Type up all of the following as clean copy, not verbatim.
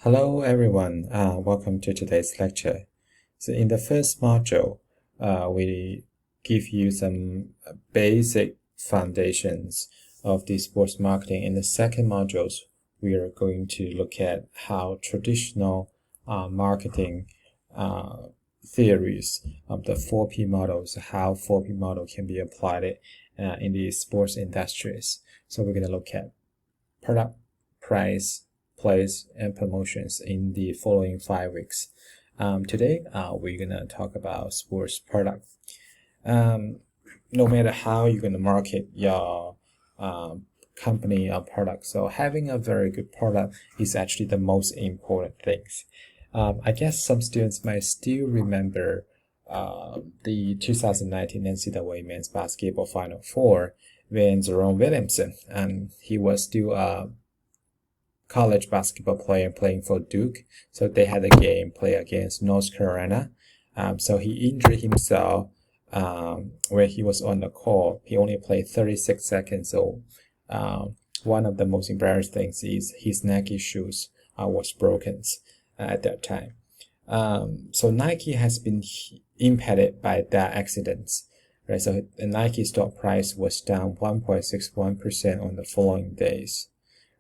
Hello everyone, welcome to today's lecture. So in the first module, we give you some basic foundations of the sports marketing. In the second modules, we are going to look at how traditional marketing theories of the 4P models, how 4P model can be applied in the sports industries. So we're going to look at product, price, place, and promotions in the following 5 weeks. Today, we're gonna talk about sports product. No matter how you're gonna market your company or product, so having a very good product is actually the most important things. I guess some students might still remember the 2019 NCAA Men's Basketball Final Four when Jerome Williamson, he was still a college basketball player playing for Duke. So they had a game play against North Carolina. So he injured himself where he was on the court. He only played 36 seconds. So one of the most embarrassing things is his Nike shoes was broken at that time. So Nike has been impacted by that accident. Right, so the Nike stock price was down 1.61% on the following days.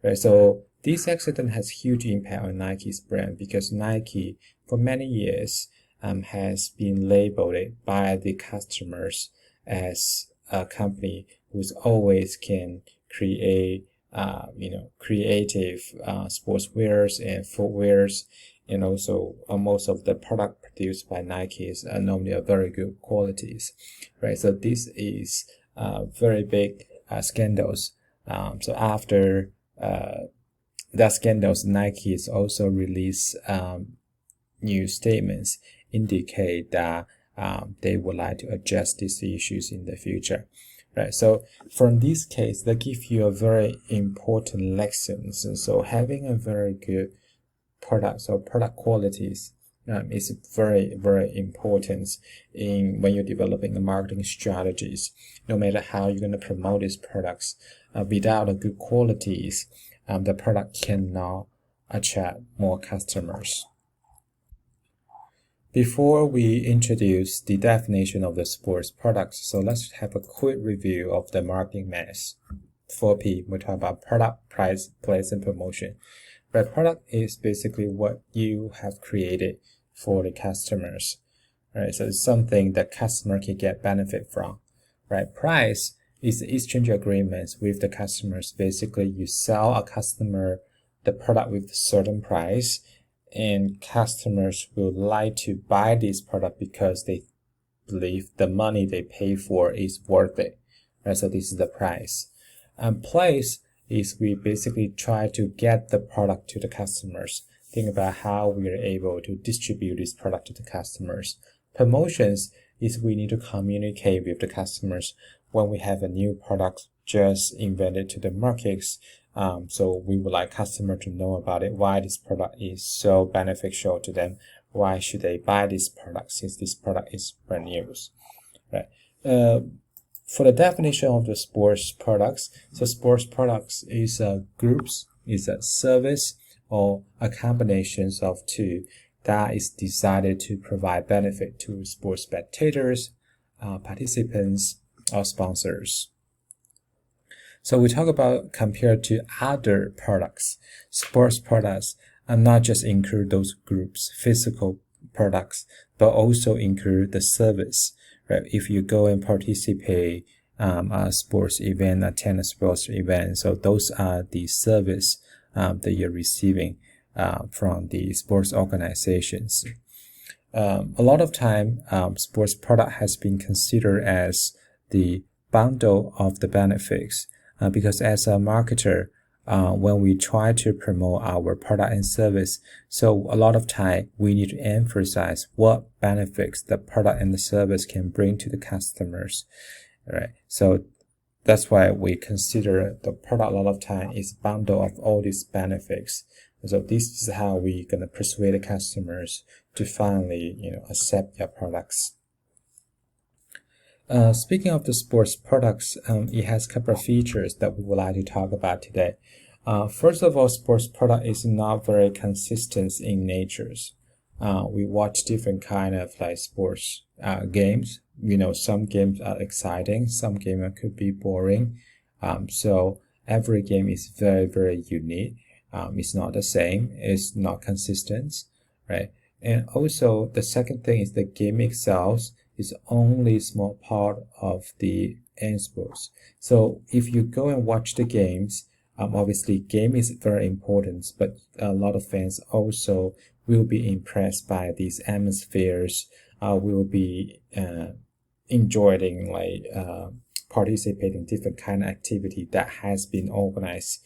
Right, so this accident has huge impact on Nike's brand because Nike, for many years, has been labeled by the customers as a company who's always can create, creative sportswears and footwears. And also most of the product produced by Nike is normally of very good qualities, right? So this is very big scandals. So after that scandals, Nike has also released new statements indicate that they would like to address these issues in the future. Right, so from this case, they give you a very important lessons. And so having a very good products or product qualities is very, very important when you're developing the marketing strategies. No matter how you're going to promote these products, without the good qualities, the product cannot attract more customers. Before we introduce the definition of the sports products, so let's have a quick review of the marketing math. 4P, we talk about product, price, place, and promotion. Right, product is basically what you have created for the customers. Right, so it's something that customer can get benefit from. Right, price is the exchange agreements with the customers. Basically, you sell a customer the product with a certain price, and customers will like to buy this product because they believe the money they pay for is worth it. Right, so this is the price. Place is we basically try to get the product to the customers. Think about how we are able to distribute this product to the customers. Promotions is we need to communicate with the customers when we have a new product just invented to the markets. So we would like customer to know about it, why this product is so beneficial to them, why should they buy this product since this product is brand new. Right. For the definition of the sports products, so sports products is groups, is a service or a combination of two that is decided to provide benefit to sports spectators, participants, or sponsors. So we talk about compared to other products, sports products are not just include those groups, physical products, but also include the service. Right? If you go and participate a sports event, attend a sports event, so those are the service that you're receiving from the sports organizations. A lot of time, sports product has been considered as the bundle of the benefits because as a marketer, when we try to promote our product and service, so a lot of time we need to emphasize what benefits the product and the service can bring to the customers. Right, so that's why we consider the product a lot of time is bundle of all these benefits. So this is how we're gonna persuade the customers to finally, accept your products. Speaking of the sports products, it has a couple of features that we would like to talk about today. First of all, sports product is not very consistent in natures. We watch different kind of like sports games. Some games are exciting, some games could be boring. So every game is very, very unique. It's not the same. It's not consistent, right? And also the second thing is the game itself is only a small part of the end sports. So if you go and watch the games, obviously game is very important, but a lot of fans also will be impressed by these atmospheres, will be enjoying like participating in different kind of activity that has been organized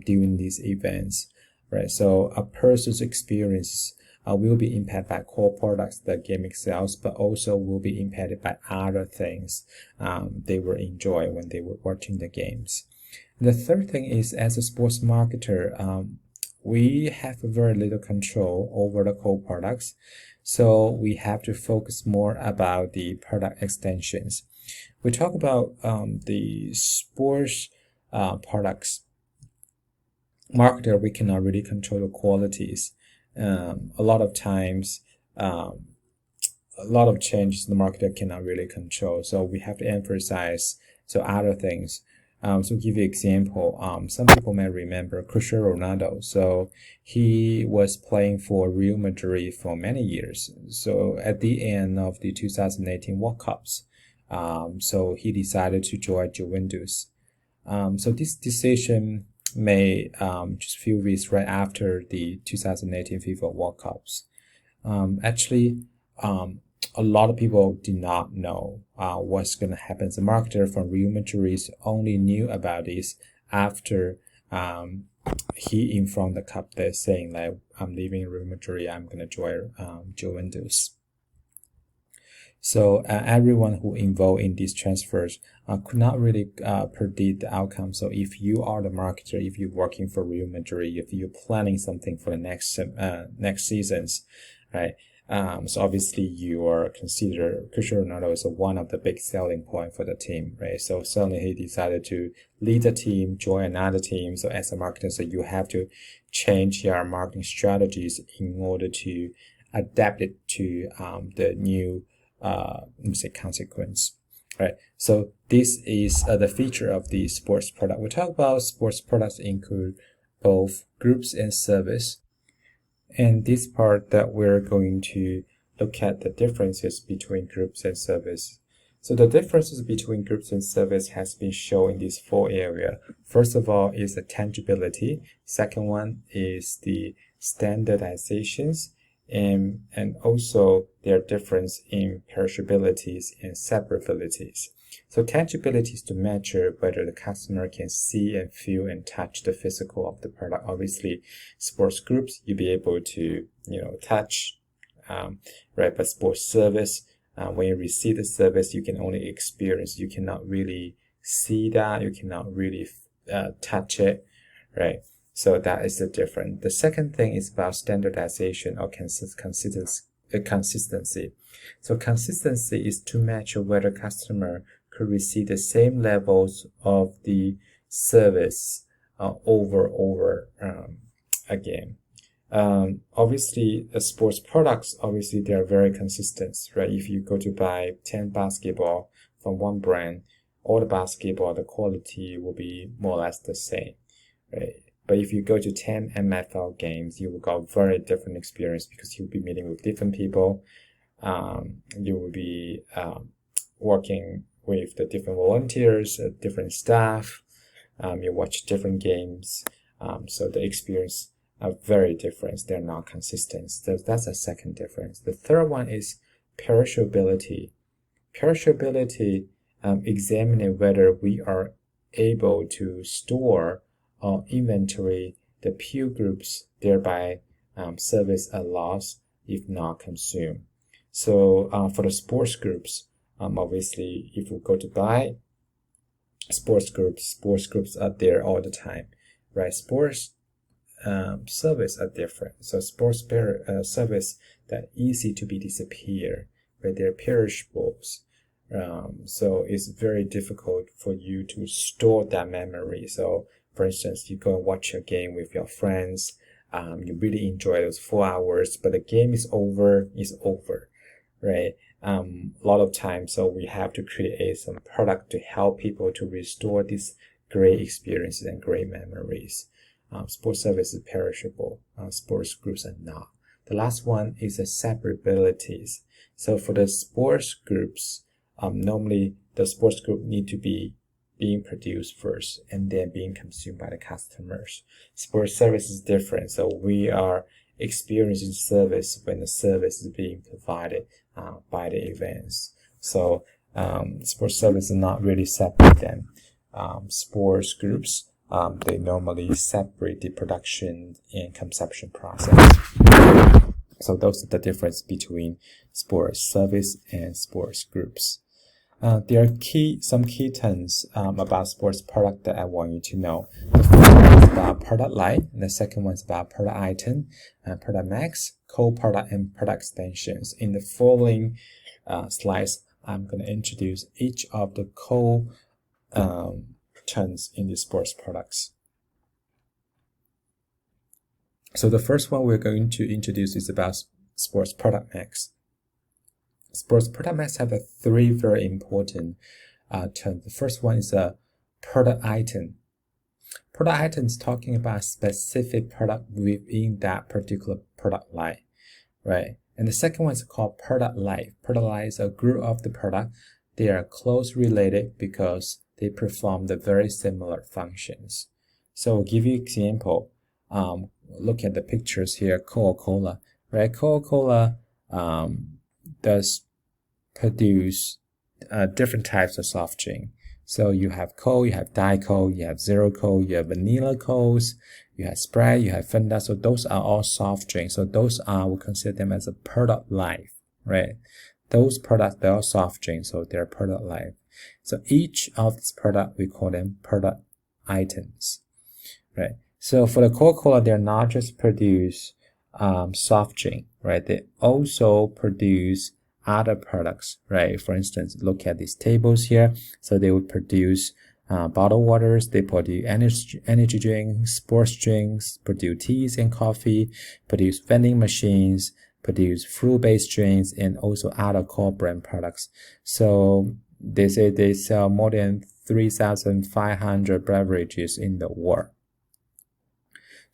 during these events, right? So a person's experience will be impacted by core products, the game itself, but also will be impacted by other things they will enjoy when they were watching the games. The third thing is, as a sports marketer, we have very little control over the core products, so we have to focus more about the product extensions. We talk about the sports products. Marketer, we cannot really control the qualities. A lot of times, a lot of changes the marketer cannot really control, so we have to emphasize other things. So give you an example, some people may remember Cristiano Ronaldo. So he was playing for Real Madrid for many years. So at the end of the 2018 World Cups, so he decided to join Juventus. So this decision made just a few weeks right after the 2018 FIFA World Cups. Actually, a lot of people did not know what's going to happen. The marketer from Real Madrid only knew about this after he informed the club there saying like, I'm leaving Real Madrid, I'm going to join Juventus. So everyone who involved in these transfers could not really predict the outcome. So if you are the marketer, if you're working for Real Madrid, if you're planning something for the next seasons, right? So obviously you are considered Cristiano Ronaldo as one of the big selling point for the team, right? So suddenly he decided to lead the team, join another team. So as a marketer, so you have to change your marketing strategies in order to adapt it to the new consequence, right? So this is the feature of the sports product. We talk about sports products include both groups and service. And this part that we're going to look at the differences between groups and service. So the differences between groups and service has been shown in these four areas. First of all is the tangibility. Second one is the standardizations, and also their difference in perishabilities and separabilities. So tangibility is to measure whether the customer can see and feel and touch the physical of the product. Obviously, sports groups, you'll be able to, touch, right? But sports service, when you receive the service, you can only experience. You cannot really see that. You cannot really touch it, right? So that is the difference. The second thing is about standardization or consistency. So consistency is to measure whether customer could receive the same levels of the service over again. Obviously, the sports products, obviously they are very consistent, right? If you go to buy 10 basketball from one brand, all the basketball, the quality will be more or less the same, right? But if you go to 10 NFL games, you will get a very different experience because you'll be meeting with different people. You will be working with the different volunteers, different staff. You watch different games. So the experience are very different. They're not consistent. So that's a second difference. The third one is perishability. Perishability examining whether we are able to store or inventory the peer groups, thereby service a loss if not consumed. So for the sports groups, obviously if we go to buy sports groups are there all the time, right? Sports service are different. So sports service that easy to be disappear, right? They're perishables. So it's very difficult for you to store that memory. So For instance, you go and watch your game with your friends, you really enjoy those 4 hours, but the game is over, right? A lot of times, so we have to create some product to help people to restore these great experiences and great memories. Sports service is perishable. Sports groups are not. The last one is the separabilities. So for the sports groups, normally the sports group need to be being produced first and then being consumed by the customers. Sports service is different. So we are experiencing service when the service is being provided by the events. So sports service is not really separate them. Sports groups, they normally separate the production and consumption process. So those are the difference between sports service and sports groups. There are some key terms about sports product that I want you to know. The first one is about product line, and the second one is about product item, product max, co-product, and product extensions. In the following slides, I'm going to introduce each of the terms in the sports products. So the first one we're going to introduce is about sports product max. Sports product max have three very important terms. The first one is a product item. Product item is talking about a specific product within that particular product line, right? And the second one is called product line. Product line is a group of the product. They are closely related because they perform the very similar functions. So I'll give you an example. Look at the pictures here. Coca-Cola, right? Coca-Cola does produce different types of soft drink. So you have Coke, you have Diet Coke, you have Zero Coke, you have Vanilla Cokes, you have Sprite, you have Fanta. So those are all soft drinks. So those we consider them as a product line, right? Those products, they're all soft drinks, so they're product line. So each of these products, we call them product items, right? So for the Coca-Cola, they're not just produce soft drink, right? They also produce other products, right? For instance, look at these tables here. So they would produce bottled waters, they produce energy drinks, sports drinks, produce teas and coffee, produce vending machines, produce fruit-based drinks, and also other core brand products. So they say they sell more than 3,500 beverages in the world.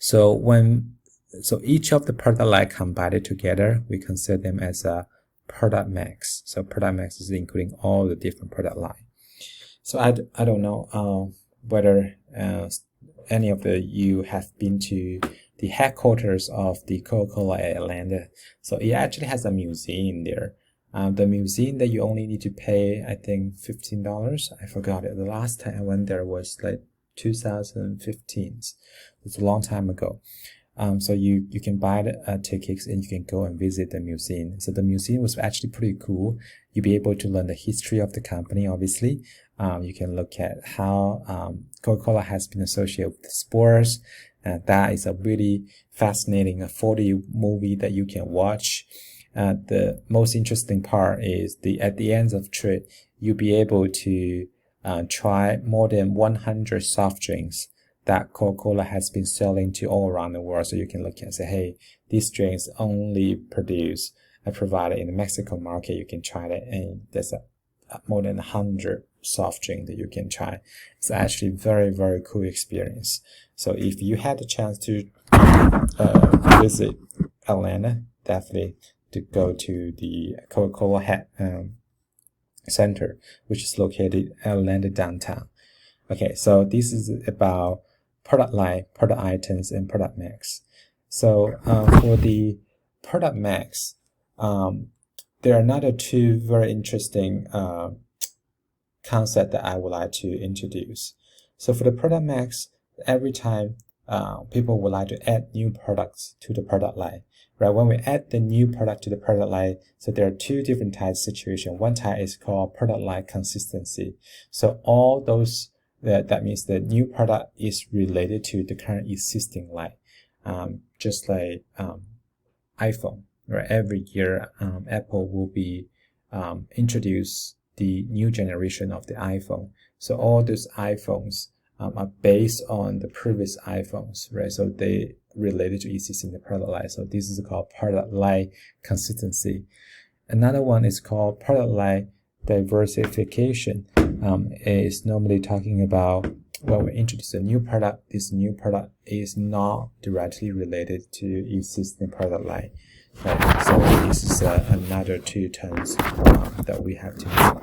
So each of the product line combined together, we consider them as a product max. So product max is including all the different product line. So I don't know whether any of you have been to the headquarters of the Coca-Cola at Atlanta. So it actually has a museum there. The museum that you only need to pay, I think, $15. I forgot it. The last time I went there was like 2015. It's a long time ago. So you can buy the tickets and you can go and visit the museum. So the museum was actually pretty cool. You'll be able to learn the history of the company, obviously. You can look at how Coca-Cola has been associated with sports. That is a really fascinating 4D movie that you can watch. The most interesting part is at the end of the trip, you'll be able to try more than 100 soft drinks that Coca-Cola has been selling to all around the world. So you can look and say, hey, these drinks only provided in the Mexico market. You can try that, and there's more than 100 soft drinks that you can try. It's actually very, very cool experience. So if you had the chance to visit Atlanta, definitely to go to the Coca-Cola Center, which is located in Atlanta downtown. Okay, so this is about product line, product items, and product max. So for the product max, there are another two very interesting concepts that I would like to introduce. So for the product max, every time people would like to add new products to the product line, right? When we add the new product to the product line, so there are two different types of situation. One type is called product line consistency. So all those that means the new product is related to the current existing line, just like iPhone, right? Every year, Apple will be introduce the new generation of the iPhone. So all those iPhones are based on the previous iPhones, right? So they related to existing the product line. So this is called product line consistency. Another one is called product line diversification. Is normally talking about when we introduce a new product, this new product is not directly related to existing product line. Right? So this is another two terms that we have to know.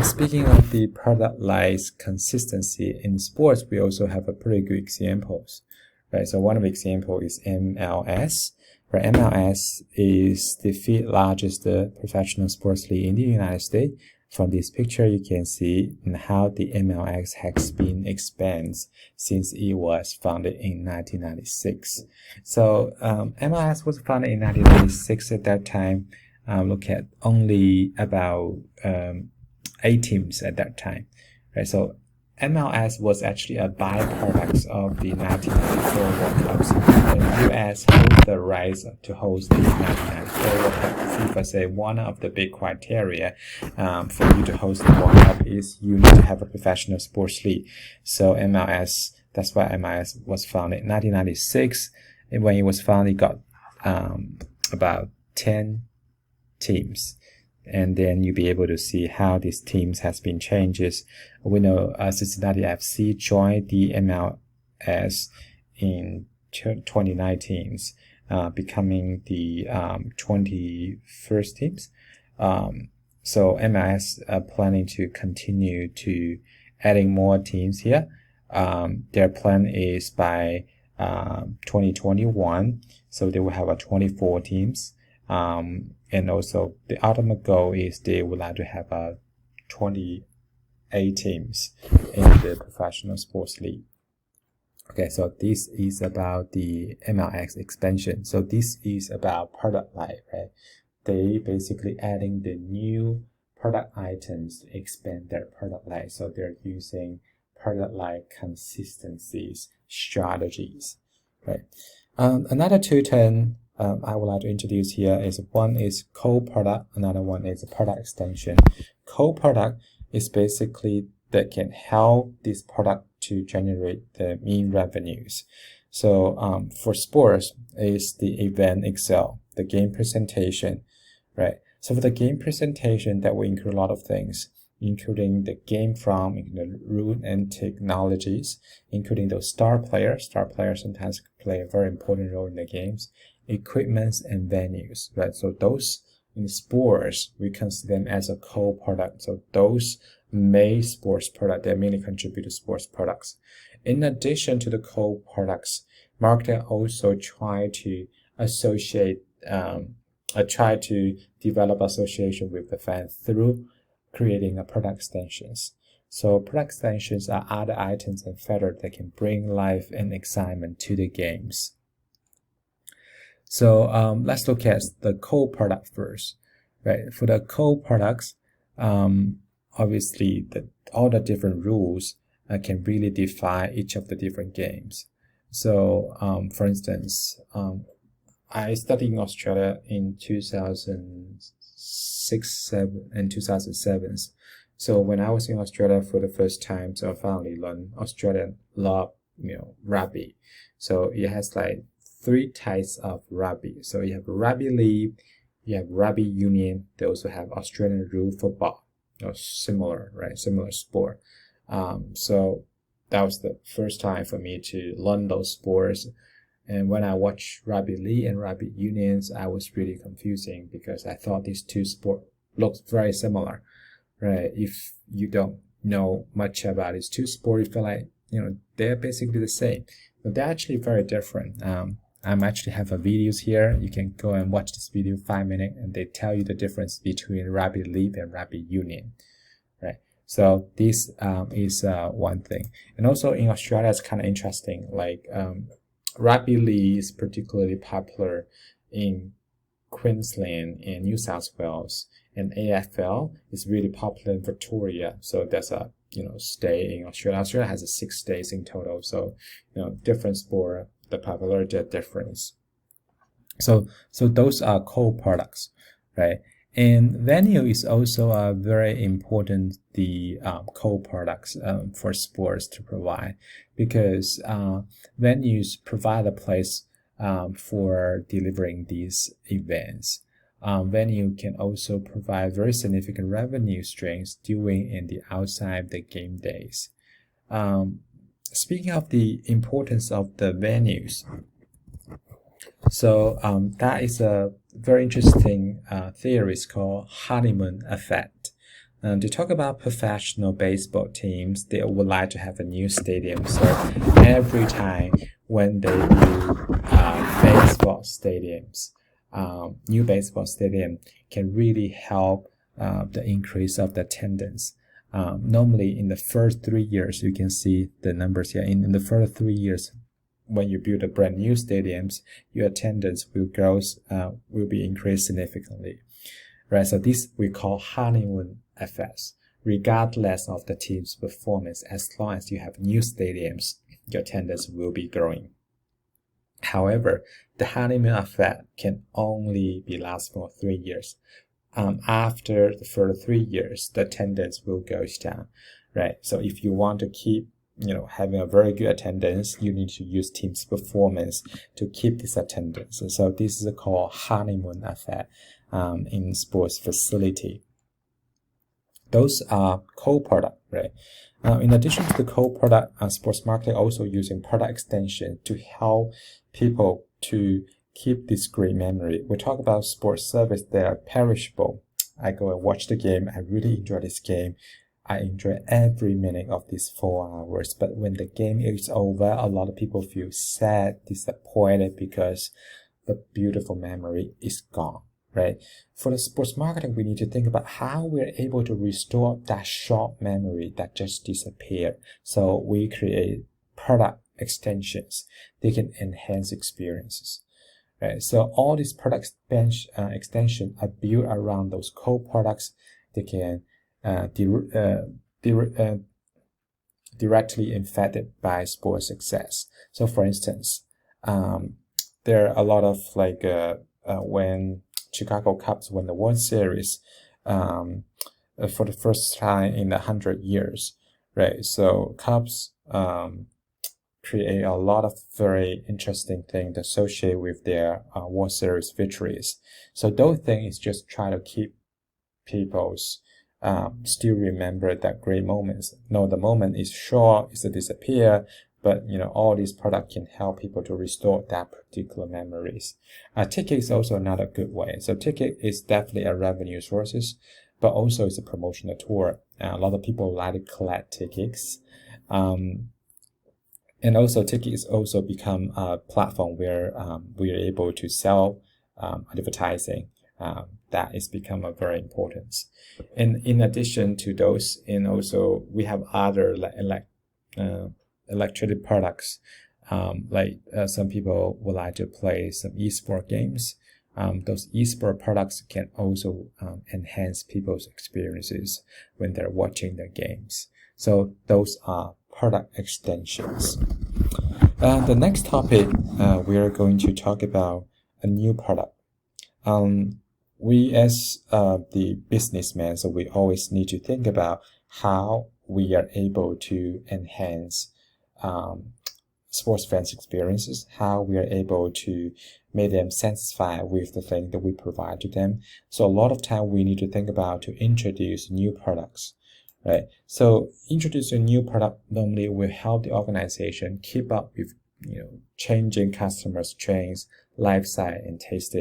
Speaking of the product line's consistency in sports, we also have a pretty good examples. Right? So one of the example is MLS. Right? MLS is the fifth largest professional sports league in the United States. From this picture, you can see how the MLS has been expanded since it was founded in 1996. So MLS was founded in 1996. At that time, look at only about 8 teams at that time. Right? So MLS was actually a byproduct of the 1994 World Cup. The US holds the rights to host the 1994 World Cup. FIFA say one of the big criteria for you to host the World Cup is you need to have a professional sports league. So MLS, that's why MLS was founded in 1996. And when it was founded, it got about 10 teams. And then you'll be able to see how these teams has been changes. We know Cincinnati FC joined the MLS in 2019, becoming the 21st teams. So MLS are planning to continue to adding more teams here. Their plan is by 2021, so they will have 24 teams. And also the ultimate goal is they would like to have 28 teams in the professional sports league. Okay, so this is about the MLS expansion. So this is about product line, right? They basically adding the new product items to expand their product line. So they're using product line consistencies strategies, right? Another two terms I would like to introduce here is one is co-product, another one is a product extension. Co-product is basically that can help this product to generate the mean revenues. So for sports is the event itself, the game presentation, right? So for the game presentation, that will include a lot of things, including the game from, the rule and technologies, including those star players. Star players sometimes play a very important role in the games, equipments and venues, right? So those in sports, we consider them as a co-product. So those made sports product, they mainly contribute to sports products. In addition to the co-products, marketers also try to associate, try to develop association with the fan through creating a product extensions. So product extensions are other items and features that can bring life and excitement to the games. So let's look at the co-product first, right? For the co-products, obviously all the different rules can really define each of the different games. So for instance, I studied in Australia in 2006, 7, and 2007. So when I was in Australia for the first time, so I finally learned Australian law, rugby. So it has like 3 types of rugby. So you have rugby league, you have rugby union. They also have Australian rule football, similar, right? Similar sport. So that was the first time for me to learn those sports. And when I watched rugby league and rugby unions, I was really confusing because I thought these two sports looked very similar, right? If you don't know much about these two sports, you feel like, they're basically the same, but they're actually very different. I actually have videos here. You can go and watch this video 5 minutes, and they tell you the difference between rugby league and rugby union, right? So this is one thing. And also in Australia, it's kind of interesting. Like rugby league is particularly popular in Queensland and New South Wales, and AFL is really popular in Victoria. So that's a state in Australia. Australia has 6 states in total. So different sport, the popularity difference. So those are co-products, right? And venue is also a very important co-products for sports to provide, because venues provide a place for delivering these events. Venue can also provide very significant revenue streams during and the outside the game days. Speaking of the importance of the venues, so that is a very interesting theory. It's called honeymoon effect. To talk about professional baseball teams, they would like to have a new stadium. So every time when they do baseball stadiums, new baseball stadium can really help the increase of the attendance. Normally in the first 3 years, you can see the numbers here. In the first 3 years, when you build a brand new stadiums, your attendance will be increased significantly, right? So this we call honeymoon effects. Regardless of the team's performance, as long as you have new stadiums, your attendance will be growing. However, the honeymoon effect can only be last for 3 years. After the first 3 years, the attendance will go down, right? So if you want to keep having a very good attendance, you need to use team's performance to keep this attendance. And so this is called honeymoon effect in sports facility. Those are co-product, right? In addition to the co-product, sports marketing also using product extension to help people to keep this great memory. We talk about sports service, they are perishable. I go and watch the game, I really enjoy this game. I enjoy every minute of these 4 hours, but when the game is over, a lot of people feel sad, disappointed because the beautiful memory is gone, right? For the sports marketing, we need to think about how we're able to restore that short memory that just disappeared. So we create product extensions. They can enhance experiences, right? So all these product extension are built around those co-products. They can directly affected by sports success. So for instance, there are a lot of when Chicago Cubs won the World Series for the first time in 100 years, right? So Cubs create a lot of very interesting things associated with their World Series victories. So those things just try to keep people's still remember that great moments. No, the moment is short, it's a disappear, but all these products can help people to restore that particular memories. Ticket is also another good way. So ticket is definitely a revenue sources, but also it's a promotional tool. A lot of people like to collect tickets. And also ticket is also become a platform where we are able to sell advertising. That is become a very important. And in addition to those, and also we have other electronic products, some people would like to play some esport games. Those esport products can also enhance people's experiences when they're watching the games. So those are product extensions. The next topic, we are going to talk about a new product. We as the businessmen, so we always need to think about how we are able to enhance sports fans' experiences, how we are able to make them satisfied with the thing that we provide to them. So a lot of time we need to think about to introduce new products, right? So introducing a new product normally will help the organization keep up with changing customers' trends, lifestyle, and taste.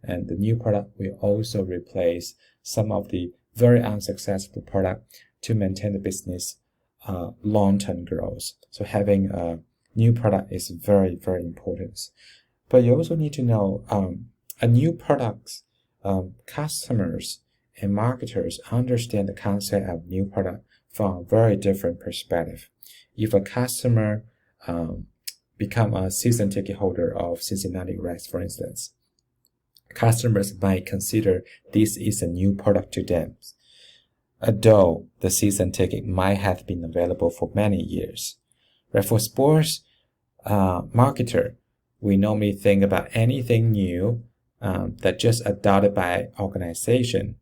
And the new product will also replace some of the very unsuccessful product to maintain the business long-term growth. So having a new product is very, very important. But you also need to know a new product, customers and marketers understand the concept of new product from a very different perspective. If a customer become a season ticket holder of Cincinnati Reds, for instance, customers might consider this is a new product to them, although the season ticket might have been available for many years. Right? For sports marketer, we normally think about anything new that just adopted by organization,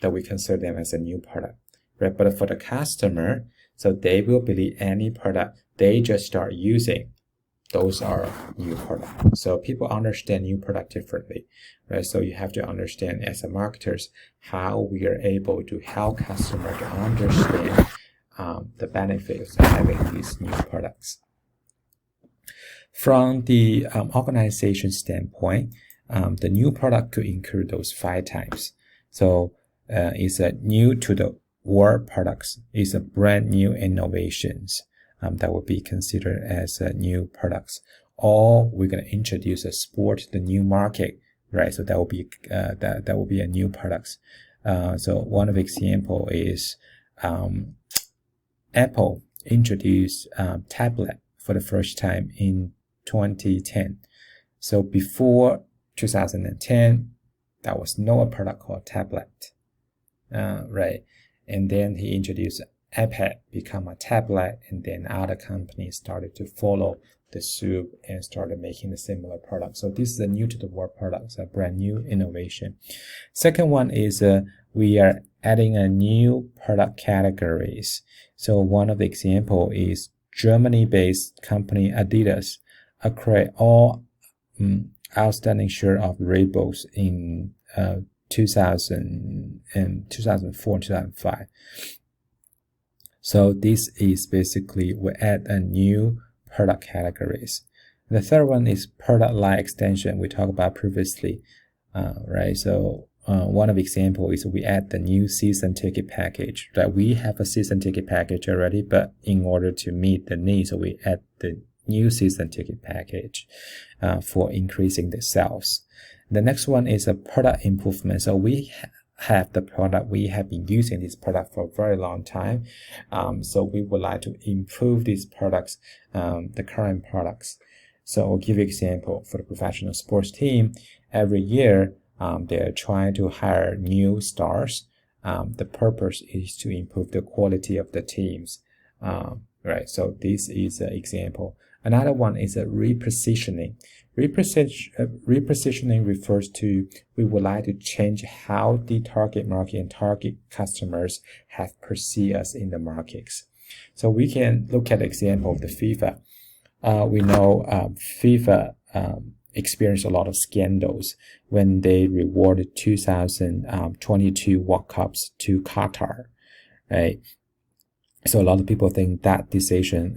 that we consider them as a new product, right? But for the customer, so they will believe any product they just start using, those are new products. So people understand new product differently, right? So you have to understand as a marketers how we are able to help customers to understand the benefits of having these new products. From the organization standpoint, the new product could include those 5 types. So it's a new to the world products, it's a brand new innovations that will be considered as new products. Or we're going to introduce a sport to the new market, right? So that will be that will be a new products. So one of the example is Apple introduced tablet for the first time in 2010. So before 2010, there was no product called tablet, right? And then he introduced iPad, become a tablet, and then other companies started to follow the suit and started making the similar product. So this is a new to the world products, a brand new innovation. Second one is we are adding a new product categories. So one of the example is Germany-based company Adidas acquired all outstanding share of Reeboks in 2004 2005. So this is basically we add a new product categories. The third one is product line extension. We talked about previously, right? So one of the example is we add the new season ticket package. Right? We have a season ticket package already, but in order to meet the needs, so we add the new season ticket package for increasing the sales. The next one is a product improvement. So we have the product, we have been using this product for a very long time. So we would like to improve these products, the current products. So I'll give you an example for the professional sports team. Every year, they're trying to hire new stars. The purpose is to improve the quality of the teams. Right, so this is an example. Another one is a repositioning. Repositioning refers to we would like to change how the target market and target customers have perceived us in the markets. So we can look at the example of the FIFA. We know FIFA experienced a lot of scandals when they rewarded 2022 World Cups to Qatar, right? So a lot of people think that decision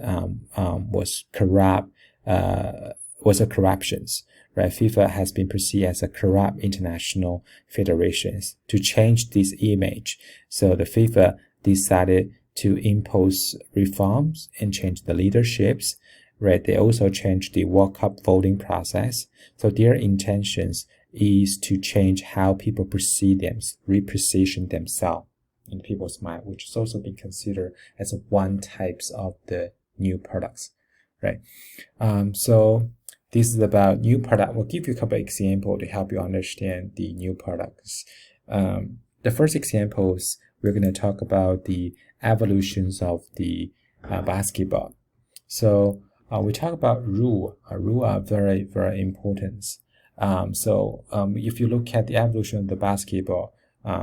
was corrupt, was a corruptions, right? FIFA has been perceived as a corrupt international federation. To change this image, so the FIFA decided to impose reforms and change the leaderships, right? They also changed the World Cup voting process. So their intentions is to change how people perceive them, reposition themselves in people's mind, which is also being considered as one types of the new products, right? So this is about new product. We'll give you a couple of examples to help you understand the new products. The first examples, we're going to talk about the evolutions of the basketball. So we talk about rule. Rule are very, very important. If you look at the evolution of the basketball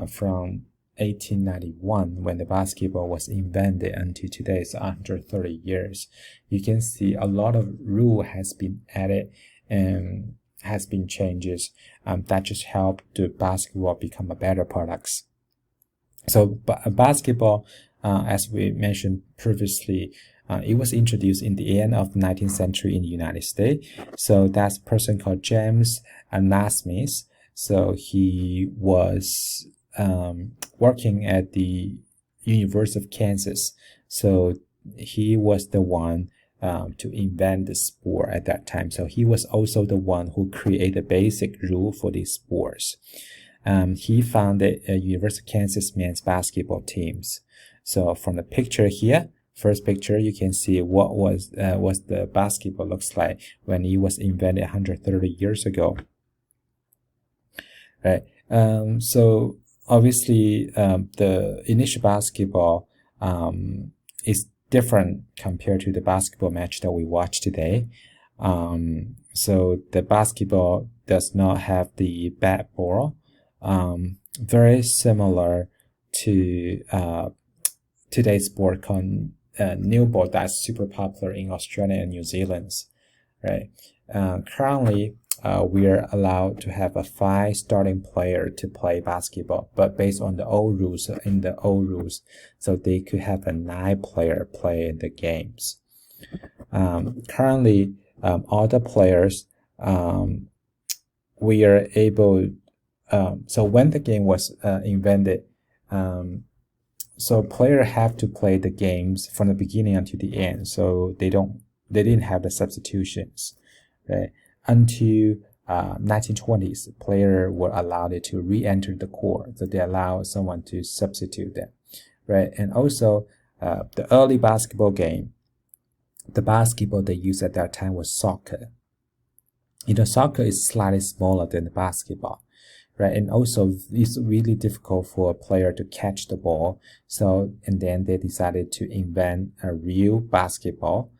from 1891, when the basketball was invented, until today, it's 130 years. You can see a lot of rule has been added and has been changes that just help the basketball become a better products. So basketball, as we mentioned previously, it was introduced in the end of the 19th century in the United States. So that's a person called James Naismith. So he was working at the University of Kansas. So he was the one to invent the sport at that time. So he was also the one who created the basic rule for these sports. He founded a University of Kansas men's basketball teams. So from the picture here, first picture, you can see what the basketball looks like when it was invented 130 years ago. Right. So obviously, the initial basketball is different compared to the basketball match that we watch today. So the basketball does not have the bat ball, very similar to today's sport called new ball that's super popular in Australia and New Zealand, right? Currently, we are allowed to have a 5 starting player to play basketball, but based on the old rules, so they could have a 9 player play in the games. Currently, all the players, we are able, so when the game was invented, so players have to play the games from the beginning until the end, so they didn't have the substitutions, right? Until 1920s, players were allowed to re-enter the court, so they allow someone to substitute them, right? And also, the early basketball game, the basketball they used at that time was soccer. Soccer is slightly smaller than the basketball, right? And also it's really difficult for a player to catch the ball. So, and then they decided to invent a real basketball,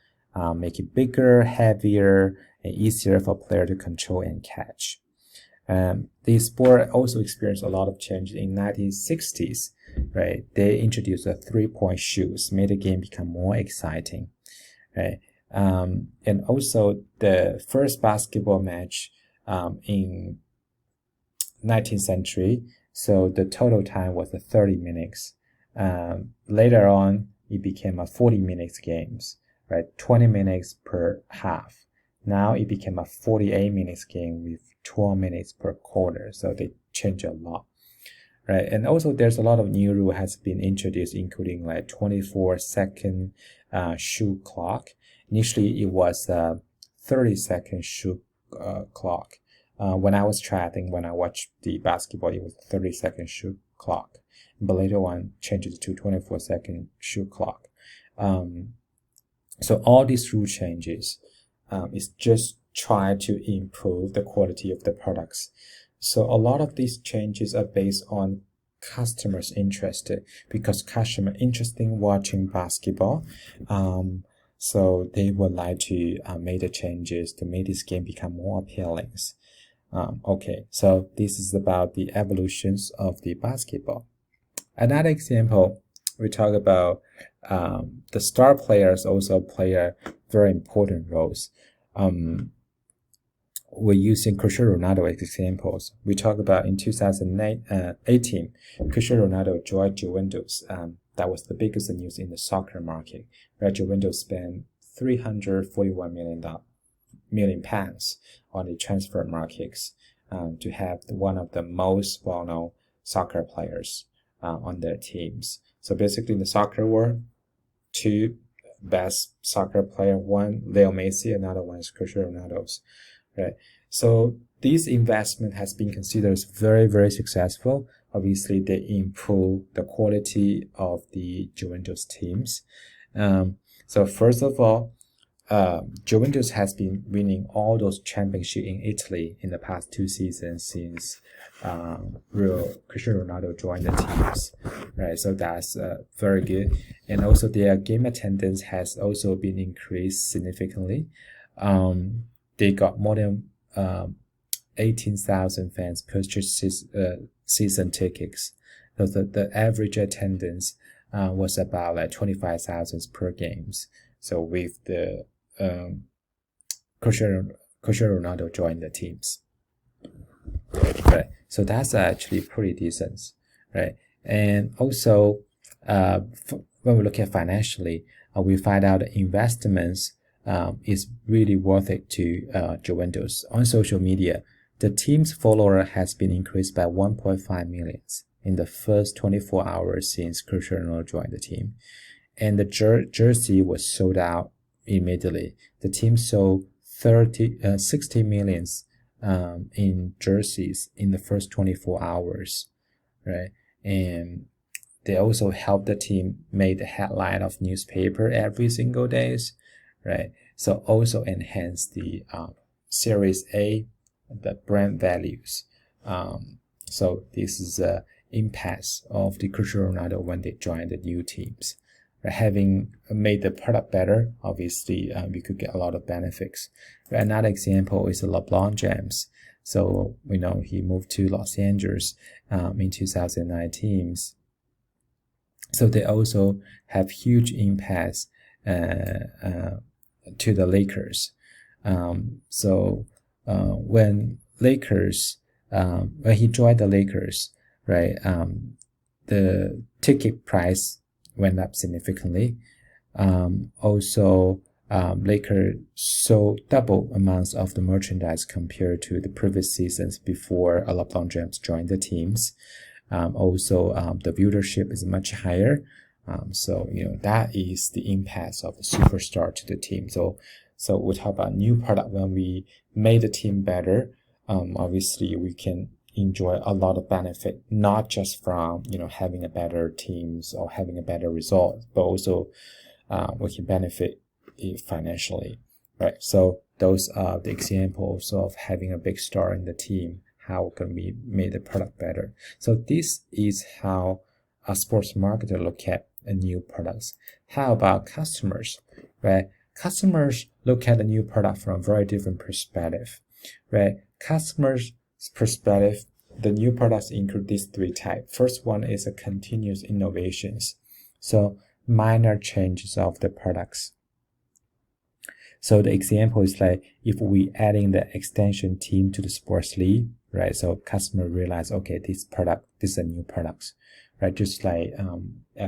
make it bigger, heavier, and easier for a player to control and catch. The sport also experienced a lot of change in 1960s, right? They introduced a 3-point shoes, made the game become more exciting, right? And also the first basketball match in 19th century, so the total time was 30 minutes. Later on, it became a 40 minutes games, right? 20 minutes per half. Now it became a 48 minutes game with 12 minutes per quarter, so they changed a lot, right? And also there's a lot of new rule has been introduced, including like 24-second shoot clock. Initially, it was a 30-second shoot clock. When I was chatting, when I watched the basketball, it was a 30-second shoot clock. But later on, changed it to 24-second shoot clock. So all these rule changes is just try to improve the quality of the products. So a lot of these changes are based on customers' interest, because customer interested in watching basketball. So they would like to make the changes to make this game become more appealing. Okay, so this is about the evolutions of the basketball. Another example, we talk about the star players also play a very important roles. We're using Cristiano Ronaldo as examples. We talk about in 2018, Cristiano Ronaldo joined Juventus. That was the biggest news in the soccer market, where Juventus spent 341 million pounds on the transfer markets to have one of the most well-known soccer players on their teams. So basically in the soccer world, 2 best soccer player, one Leo Messi, another one is Cristiano Ronaldo, right? So this investment has been considered very, very successful. Obviously, they improve the quality of the Juventus teams. So first of all, Juventus has been winning all those championships in Italy in the past 2 seasons since Cristiano Ronaldo joined the teams, right? So that's very good. And also their game attendance has also been increased significantly. They got more than 18,000 fans purchase season tickets. So the average attendance was about like 25,000 per games. So with the Cristiano Ronaldo joined the teams, right? So that's actually pretty decent, right? And also, when we look at financially, we find out that investments is really worth it to Juventus. On social media, the team's follower has been increased by 1.5 million in the first 24 hours since Cristiano joined the team. And the jersey was sold out immediately. The team sold 60 million in jerseys in the first 24 hours, right? And they also helped the team make the headline of newspaper every single days, right? So also enhance the Series A, the brand values. So this is the impact of the Cristiano Ronaldo when they join the new teams. Having made the product better, obviously we could get a lot of benefits. Another example is the LeBron James. So we know he moved to Los Angeles in 2019. So they also have huge impacts to the Lakers. When he joined the Lakers, right, the ticket price went up significantly. Lakers sold double amounts of the merchandise compared to the previous seasons before LeBron James joined the teams. The viewership is much higher. That is the impact of the superstar to the team. So we talk about new product. When we made the team better, obviously we can enjoy a lot of benefit, not just from having a better teams or having a better result, but also we can benefit financially, right? So those are the examples of having a big star in the team. How can we make the product better? So this is how a sports marketer look at a new products. How about customers, right? Customers look at a new product from a very different perspective, right? Customers' perspective, the new products include these three types. First one is a continuous innovations. So minor changes of the products. So the example is like if we adding the extension team to the sports league, right? So customer realize, okay, this is a new product, right? Just like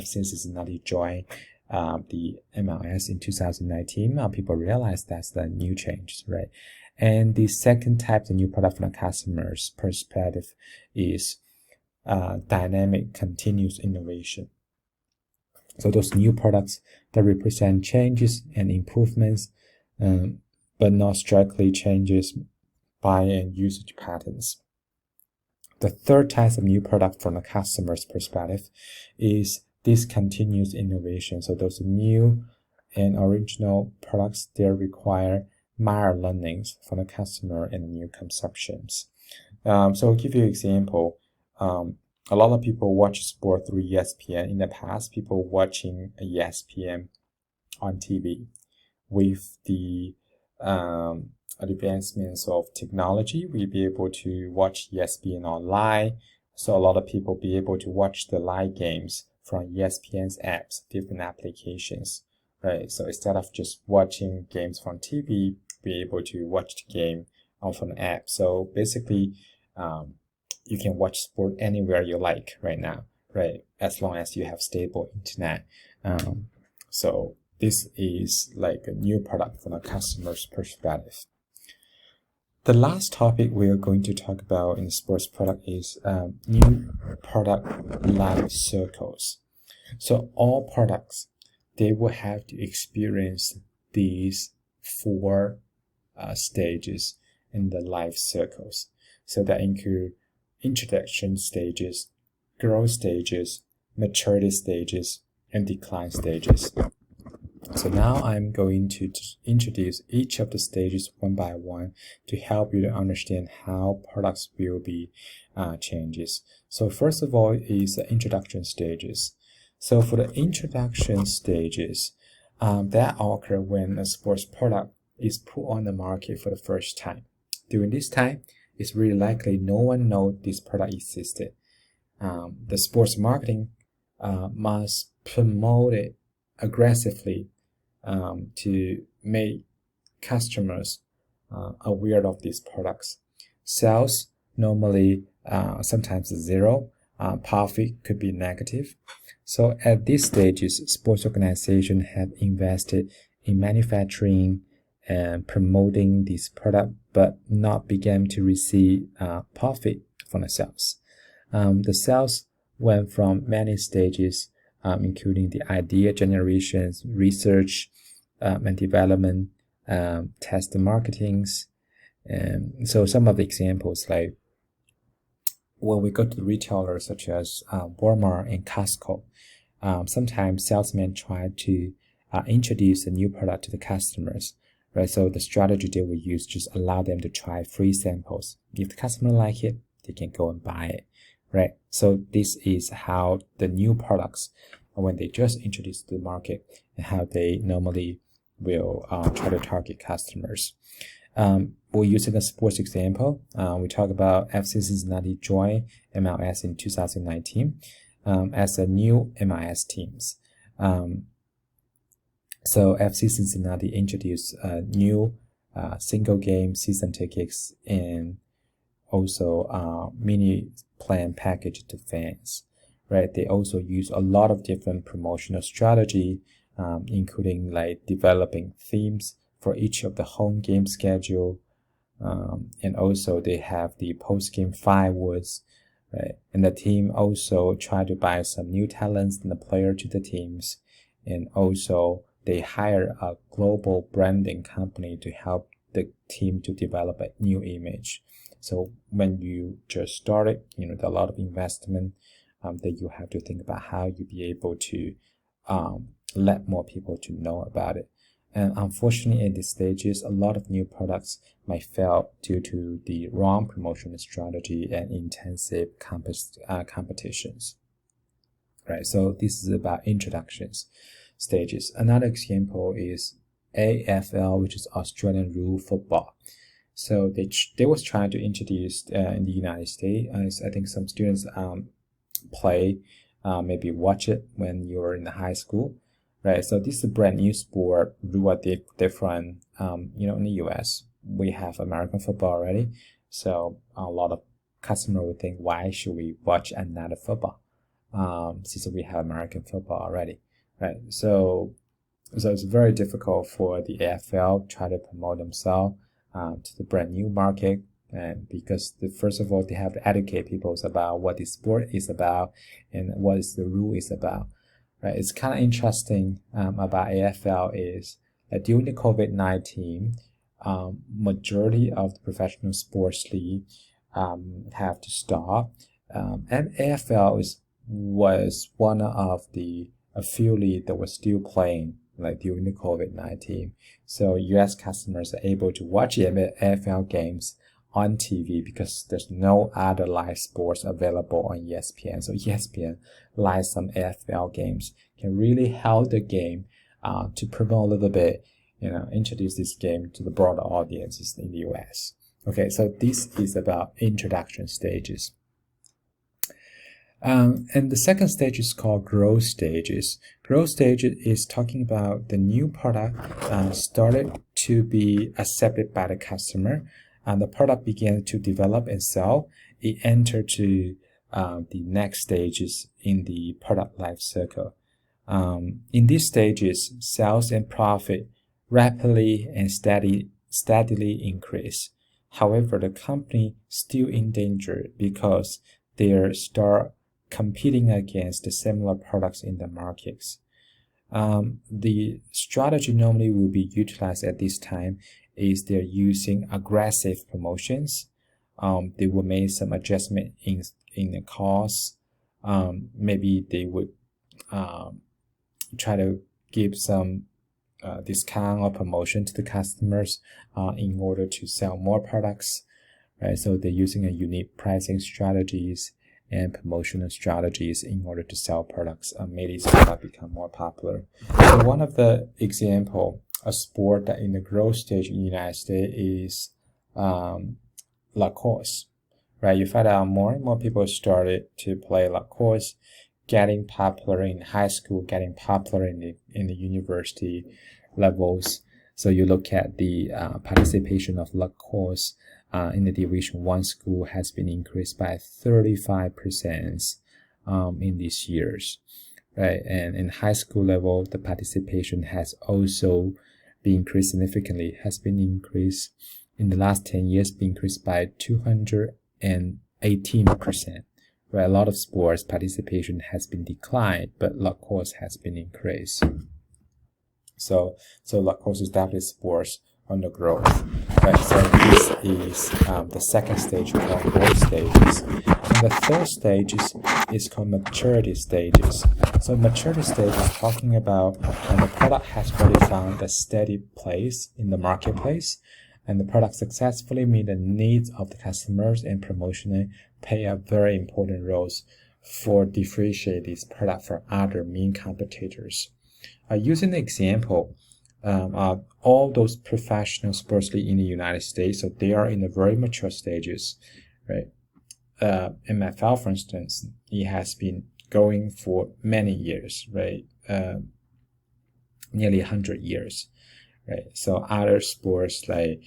Cincinnati joined the MLS in 2019, people realize that's the new change, right? And the second type, the new product from the customer's perspective, is dynamic continuous innovation. So those new products that represent changes and improvements, but not strictly changes buying and usage patterns. The third type of new product from the customer's perspective is discontinuous innovation. So those new and original products, they require minor learnings from the customer and new conceptions. So I'll give you an example. A lot of people watch sport through ESPN. In the past, people watching ESPN on TV. With the advancements of technology, we'll be able to watch ESPN online. So a lot of people be able to watch the live games from ESPN's apps, different applications, right? So instead of just watching games from TV, be able to watch the game from an app. So basically, you can watch sport anywhere you like right now, right? As long as you have stable internet. So this is like a new product from a customer's perspective. The last topic we are going to talk about in the sports product is new product life cycles. So all products, they will have to experience these four stages in the life cycles. So that include introduction stages, growth stages, maturity stages, and decline stages. So now I'm going to introduce each of the stages one by one to help you to understand how products will be changes. So first of all is the introduction stages. So for the introduction stages, that occur when a sports product is put on the market for the first time. During this time, it's really likely no one knows this product existed. The sports marketing must promote it aggressively to make customers aware of these products. Sales normally sometimes zero. Profit could be negative. So at these stages, sports organizations have invested in manufacturing and promoting this product, but not began to receive profit from the sales. The sales went from many stages, including the idea generation, research and development, test marketings. So some of the examples, like when we go to the retailers such as Walmart and Costco, sometimes salesmen try to introduce a new product to the customers, right? So the strategy they will use just allow them to try free samples. If the customer like it, they can go and buy it, right? So this is how the new products when they just introduce to the market, and how they normally will try to target customers. We'll use a sports example. We talk about FC Cincinnati joined MLS in 2019 as a new MIS teams. So FC Cincinnati introduced new single game season tickets and also mini plan package to fans, right? They also use a lot of different promotional strategy, including like developing themes for each of the home game schedule, and also they have the post-game fireworks, right? And the team also try to buy some new talents and the player to the teams, and also they hire a global branding company to help the team to develop a new image. So when you just started, there's a lot of investment that you have to think about how you be able to let more people to know about it. And unfortunately, at these stages, a lot of new products might fail due to the wrong promotional strategy and intensive competitions. Right. So this is about introductions stages. Another example is AFL, which is Australian Rule Football. So they was trying to introduce in the United States. I think some students play, maybe watch it when you're in the high school, right? So this is a brand new sport, rule are different. In the US, we have American football already. So a lot of customers would think, why should we watch another football? Since we have American football already, right? So it's very difficult for the AFL try to promote themselves to the brand new market, and because first of all they have to educate people about what the sport is about and what is the rule is about, right? It's kind of interesting about AFL is that during the COVID-19, majority of the professional sports league have to stop, and AFL was one of the few league that was still playing like during the COVID-19. So US customers are able to watch AFL games on TV because there's no other live sports available on ESPN. So ESPN live some AFL games can really help the game to promote a little bit, introduce this game to the broader audiences in the US. Okay, so this is about introduction stages. And the second stage is called growth stages. Growth stage is talking about the new product started to be accepted by the customer, and the product began to develop and sell. It entered to the next stages in the product life cycle. In these stages, sales and profit rapidly and steadily increase. However, the company still in danger because they start competing against the similar products in the markets. The strategy normally will be utilized at this time is they're using aggressive promotions. They will make some adjustment in the cost. Maybe they would try to give some discount or promotion to the customers in order to sell more products. Right? So they're using a unique pricing strategies and promotional strategies in order to sell products, make these products become more popular. So one of the example, a sport that in the growth stage in the United States is lacrosse, right? You find out more and more people started to play lacrosse, getting popular in high school, getting popular in the university levels. So you look at the participation of lacrosse in the Division 1 school has been increased by 35% in these years, right? And in high school level, the participation has also been increased significantly, has been increased in the last 10 years, been increased by 218%, right? A lot of sports participation has been declined, but lacrosse has been increased. So lacrosse is definitely sports on the growth, right? So this is the second stage called growth stages. And the third stage is called maturity stages. So maturity stage is talking about when the product has already found a steady place in the marketplace, and the product successfully meet the needs of the customers, and promotion play a very important role for differentiate this product from other main competitors. Using the example of all those professional sports leagues in the United States, so they are in the very mature stages, right? MFL, for instance, it has been going for many years, right? Nearly 100 years, right? So other sports like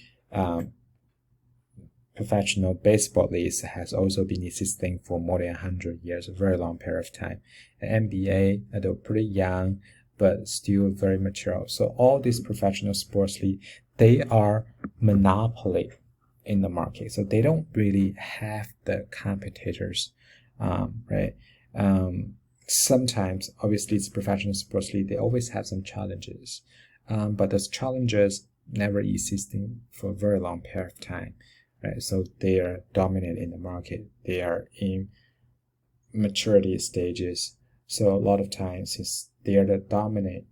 professional baseball leagues has also been existing for more than 100 years, a very long period of time. And NBA, although pretty young, but still very mature. So all these professional sports leagues, they are monopoly in the market. So they don't really have the competitors, right? Sometimes, obviously, it's professional sports league. They always have some challenges, but those challenges never existing for a very long period of time, right? So they are dominant in the market. They are in maturity stages. So a lot of times, they are the dominant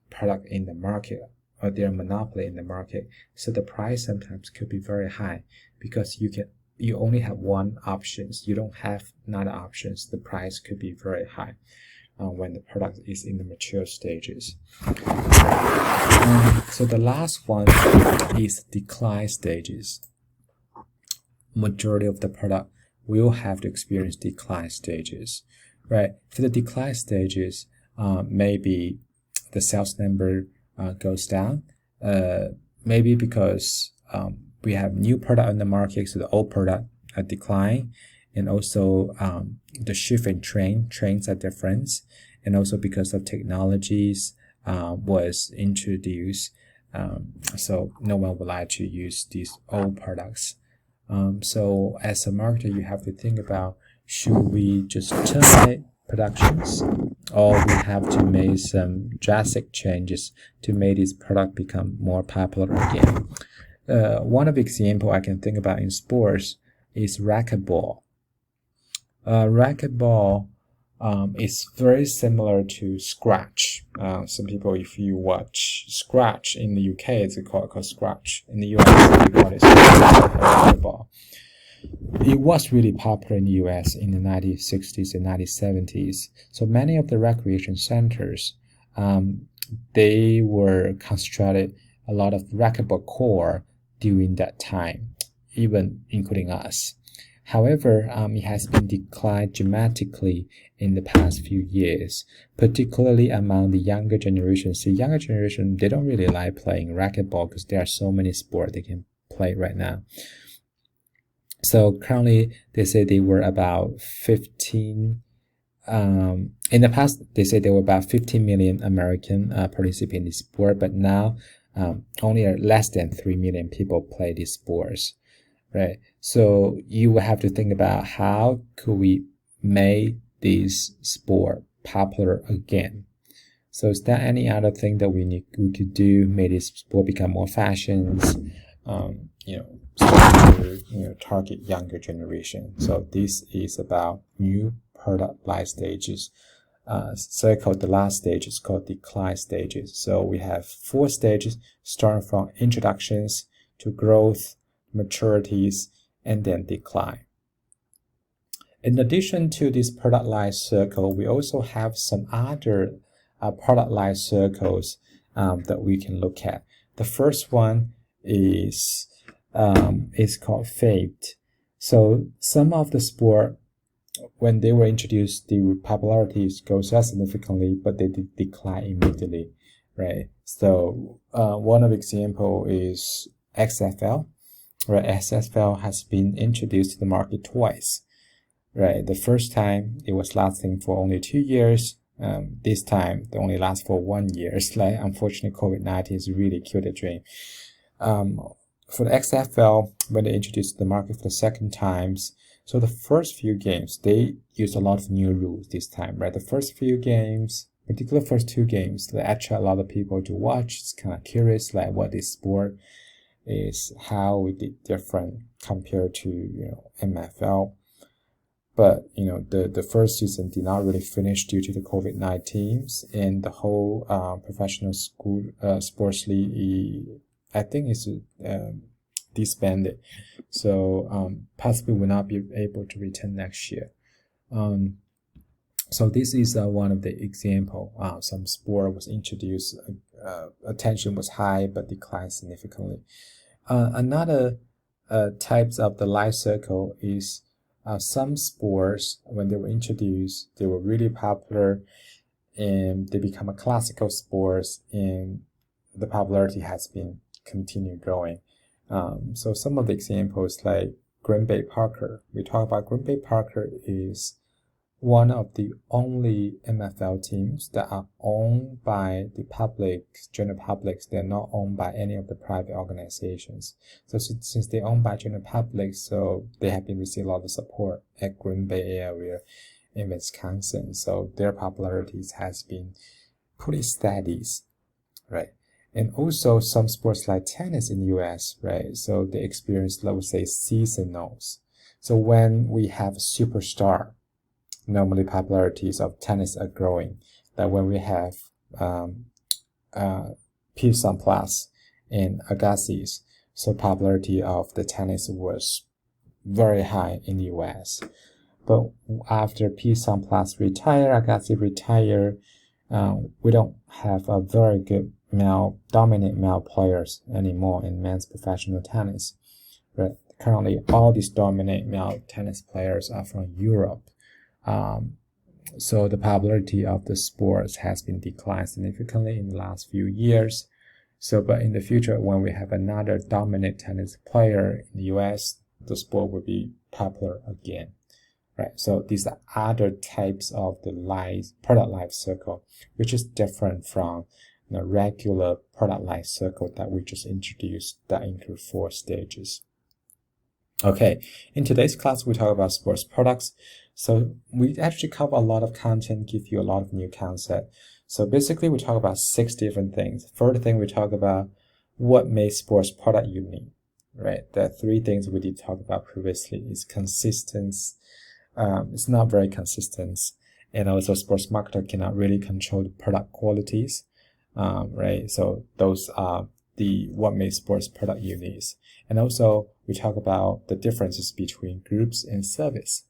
product in the market, or they are monopoly in the market. So the price sometimes could be very high because you only have one options. You don't have another options. The price could be very high when the product is in the mature stages. So the last one is decline stages. Majority of the product will have to experience decline stages, right? For the decline stages, maybe the sales number goes down, maybe because we have new product in the market, so the old product decline, and also the shift in trends are different, and also because of technologies was introduced, so no one would like to use these old products. So as a marketer, you have to think about, should we just terminate productions, or we have to make some drastic changes to make this product become more popular again. One of the example I can think about in sports is racquetball. Racquetball is very similar to scratch. Some people, if you watch scratch in the UK, it's called scratch. In the US, we call it racquetball. It was really popular in the US in the 1960s and 1970s. So many of the recreation centers, they were constructed a lot of racquetball core during that time, even including us. However, it has been declined dramatically in the past few years, particularly among the younger generations. The younger generation, they don't really like playing racquetball because there are so many sports they can play right now. So currently, they say they were about 15. In the past, they say there were about 15 million American participate in this sport, but now only less than 3 million people play these sports, right? So you will have to think about, how could we make this sport popular again? So is there any other thing that we could do, make this sport become more fashions, target younger generation? So this is about new product life stages. The last stage is called decline stages. So we have 4 stages, starting from introductions to growth, maturities, and then decline. In addition to this product life cycle, we also have some other product life cycles that we can look at. The first one is called fade. So some of the sport, when they were introduced, the popularity goes up significantly, but they decline immediately, right? So one of the example is XFL, right? XFL has been introduced to the market twice, right? The first time it was lasting for only 2 years. This time they only last for 1 year. It's like, unfortunately, COVID-19 has really killed the dream. For the XFL, when they introduced the market for the second times, so the first few games, they used a lot of new rules this time, right? The first few games, particularly first 2 games, they attract a lot of people to watch. It's kind of curious, like what this sport is, how it did different compared to, MFL. But, the first season did not really finish due to the COVID-19, and the whole professional sports league, I think, is disbanded. So possibly will not be able to return next year. So this is one of the example. Some sport was introduced, attention was high but declined significantly. Another types of the life cycle is some sports, when they were introduced, they were really popular and they become a classical sports, and the popularity has been continued growing. So some of the examples like Green Bay Packers. We talk about Green Bay Packers is one of the only NFL teams that are owned by the public, general public. They're not owned by any of the private organizations. So since they're owned by general public, so they have been receiving a lot of support at Green Bay area in Wisconsin. So their popularity has been pretty steady, right? And also some sports like tennis in the US, right? So they experience, let's say, seasonals. So when we have a superstar, normally popularities of tennis are growing. Like when we have Pete Sampras and Agassi, so popularity of the tennis was very high in the US. But after Pete Sampras retire, Agassi retire, we don't have a very good dominant male players anymore in men's professional tennis. Right? Currently, all these dominant male tennis players are from Europe. So the popularity of the sports has been declined significantly in the last few years. So, but in the future, when we have another dominant tennis player in the US, the sport will be popular again, right? So these are other types of the product life cycle, which is different from the regular product life cycle that we just introduced that include 4 stages. Okay, in today's class, we talk about sports products. So we actually cover a lot of content, give you a lot of new concept. So basically, we talk about 6 different things. First thing, we talk about what makes sports product unique, right? There are 3 things we did talk about previously. It's consistency. It's not very consistent. And also, sports marketer cannot really control the product qualities, right? So those are what makes sports product unique. And also, we talk about the differences between groups and service.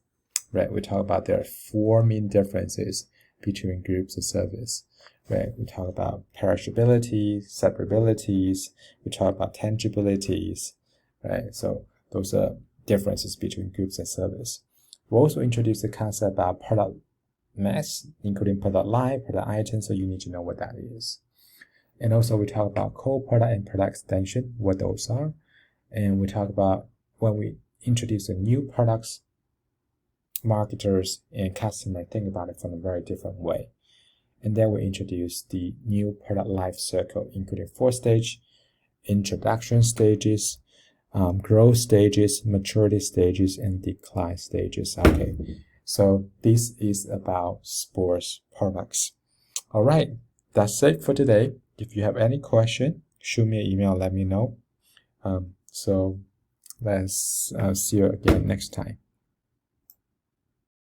Right, we talk about there are 4 main differences between groups and service. Right, we talk about perishability, separabilities. We talk about tangibilities. Right, so those are differences between groups and service. We also introduced the concept about product mass, including product line, product item. So you need to know what that is. And also we talk about core product and product extension, what those are. And we talk about when we introduce the new products, marketers and customers think about it from a very different way. And then we introduce the new product life cycle, including 4 stages: introduction stages, growth stages, maturity stages, and decline stages. Okay, so this is about sports products. All right, that's it for today. If you have any question, shoot me an email, let me know. So let's see you again next time.